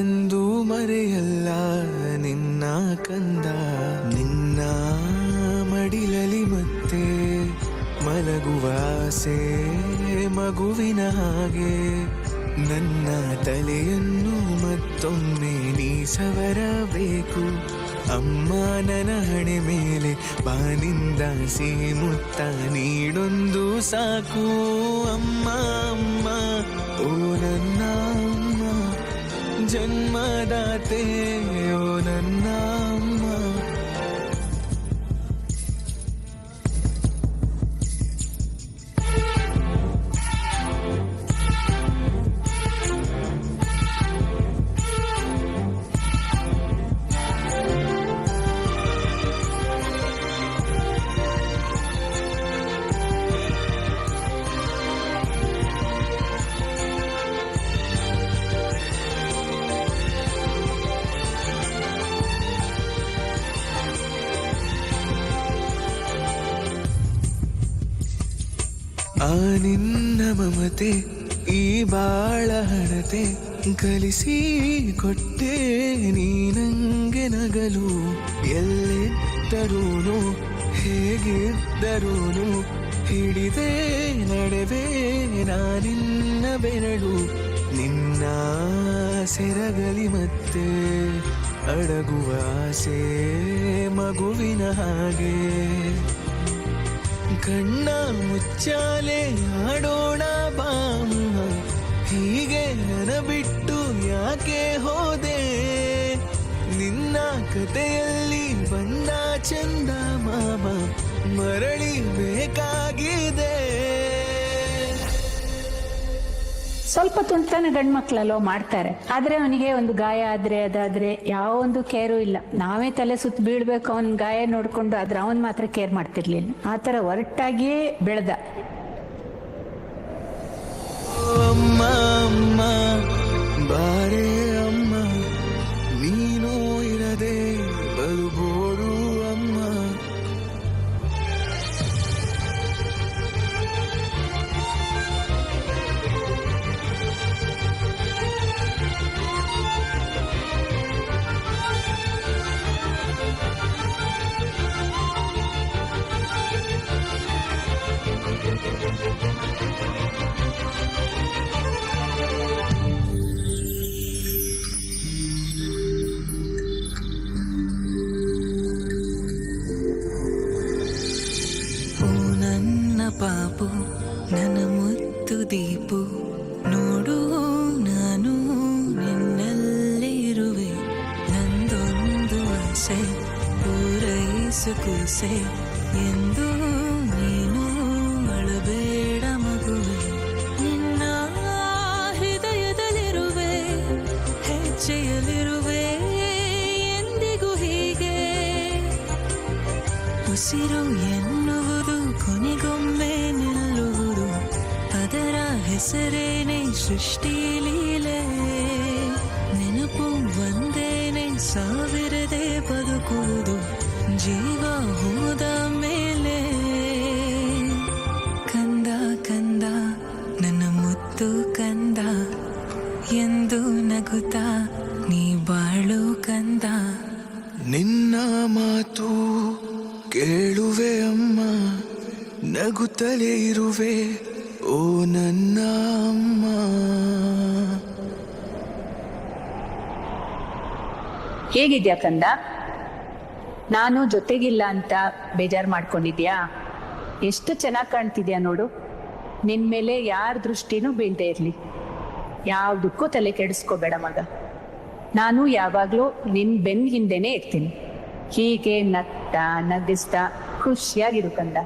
ಎಂದು ಮರೆಯಲ್ಲ ನಿನ್ನ ಕಂದ. ನಿನ್ನ ಮಡಿಲಲಿ ಮತ್ತೆ ಮಲಗುವ ಆಸೆ ಮಗುವಿನ ಹಾಗೆ. ನನ್ನ ತಲೆಯನ್ನು ಮತ್ತೊಮ್ಮೆ ನೀ ಸವರಬೇಕು ಅಮ್ಮ. ನನ್ನ ಹಣೆ ಮೇಲೆ ಬಾನಿಂದ ಸಿಹಿ ಮುತ್ತ ನೀಡೊಂದು ಸಾಕು ಅಮ್ಮ. ಅಮ್ಮ ಓ ನನ್ನ ಅಮ್ಮ, ಜನ್ಮದಾತೆ ಓ ನನ್ನ ಅಮ್ಮ. ಆ ನಿನ್ನ ಮಮತೆ ಈ ಬಾಳ ಹಣತೆ ಕಲಿಸಿ ಕೊಟ್ಟೆ ನೀ ನಂಗೆ ನಗಲು. ಎಲ್ಲಿದ್ದರೂನು ಹೇಗಿದ್ದರೂನು ಹಿಡಿದೆ ನಡೆವೆ ನಾನಿನ್ನ ಬೆರಳು. ನಿನ್ನ ಸೆರಗಲಿ ಮತ್ತೆ ಅಡಗುವ ಆಸೆ ಮಗುವಿನ ಹಾಗೆ. ಕಣ್ಣ ಮುಚ್ಚಾಲೆ ಆಡೋಣ ಬಾಮ್ಮ, ಹೀಗೆ ನನ್ನ ಬಿಟ್ಟು ಯಾಕೆ ಹೋದೆ. ನಿನ್ನ ಕಥೆಯಲ್ಲಿ ಬಂದ ಚಂದ ಮಾಮ ಮರಳಿ ಬೇಕಾಗಿದೆ. ಸ್ವಲ್ಪ ತುಂಟತನ ಗಂಡು ಮಕ್ಳಲ್ಲೋ ಮಾಡ್ತಾರೆ, ಆದ್ರೆ ಅವನಿಗೆ ಒಂದು ಗಾಯ ಆದ್ರೆ ಅದಾದ್ರೆ ಯಾವ ಒಂದು ಕೇರು ಇಲ್ಲ. ನಾವೇ ತಲೆ ಸುತ್ತ ಬೀಳ್ಬೇಕು ಅವನ್ ಗಾಯ ನೋಡ್ಕೊಂಡು, ಆದ್ರೆ ಅವನ್ ಮಾತ್ರ ಕೇರ್ ಮಾಡ್ತಿರ್ಲಿಲ್ಲ. ಆತರ ಒರಟಾಗಿಯೇ ಬೆಳೆದ. ಅಮ್ಮ ಅಮ್ಮ ಬಾರೆ ಅಮ್ಮ, ನೀನು ಇರದೆ ಬಲುಬೋರು ಅಮ್ಮ. ಪಾಪು ನನ್ನ ಮುತ್ತು ದೀಪು ನೋಡು, ನಾನು ನಿನ್ನಲ್ಲೇ ಇರುವೆ. ನಂದೊಂದು ಆಸೆ ಪೂರೈಸು ಕೂಸೆ ಎಂದು ನೀನು ಅಳಬೇಡ ಮಗುವೆ. ನಿನ್ನ ಹೃದಯದಲ್ಲಿರುವೆ, ಹೆಜ್ಜೆಯಲ್ಲಿರುವೆ ಎಂದಿಗೂ ಹೀಗೆ. ಉಸಿರು ಎನ್ನುವುದು ಕೊನೆಗೊಮ್ಮೆ ನಿಲ್ಲುವುದು, ಅದರ ಹೆಸರೇನೆ ಸೃಷ್ಟಿ ಲೀಲೆ. ನೆನಪು ಒಂದೇನೆ ಸಾವಿರದೆ ಬದುಕುವುದು, ಜೀವ ಹೋದ ಮೇಲೆ. ಕಂದ ಕಂದ ನನ್ನ ಮುತ್ತು ಕಂದ ಎಂದು ನಗುತ್ತಾ ನೀ ಬಾಳು ಕಂದ. ನಿನ್ನ ಮಾತು ಕೇಳುವೆ ಅಮ್ಮ, ನಗುತ್ತಲೇ ಇರುವೆ ಓ ನನ್ನ ಅಮ್ಮ. ಹೇಗಿದ್ಯಾ ಕಂದ? ನಾನು ಜೊತೆಗಿಲ್ಲ ಅಂತ ಬೇಜಾರು ಮಾಡ್ಕೊಂಡಿದ್ಯಾ? ಎಷ್ಟು ಚೆನ್ನಾಗಿ ಕಾಣ್ತಿದ್ಯಾ ನೋಡು. ನಿನ್ ಮೇಲೆ ಯಾರ ದೃಷ್ಟಿನೂ ಬೀಳ್ದೇ ಇರ್ಲಿ, ಯಾವ್ದಕ್ಕೂ ತಲೆ ಕೆಡಿಸ್ಕೋಬೇಡ ಮಗ. ನಾನು ಯಾವಾಗ್ಲೂ ನಿನ್ ಬೆನ್ ಹಿಂದೆನೆ ಇರ್ತೀನಿ. ಹೀಗೆ ನಗ್ತಾ ನಗಿಸ್ತಾ ಖುಷಿಯಾಗಿರು ಕಂದ.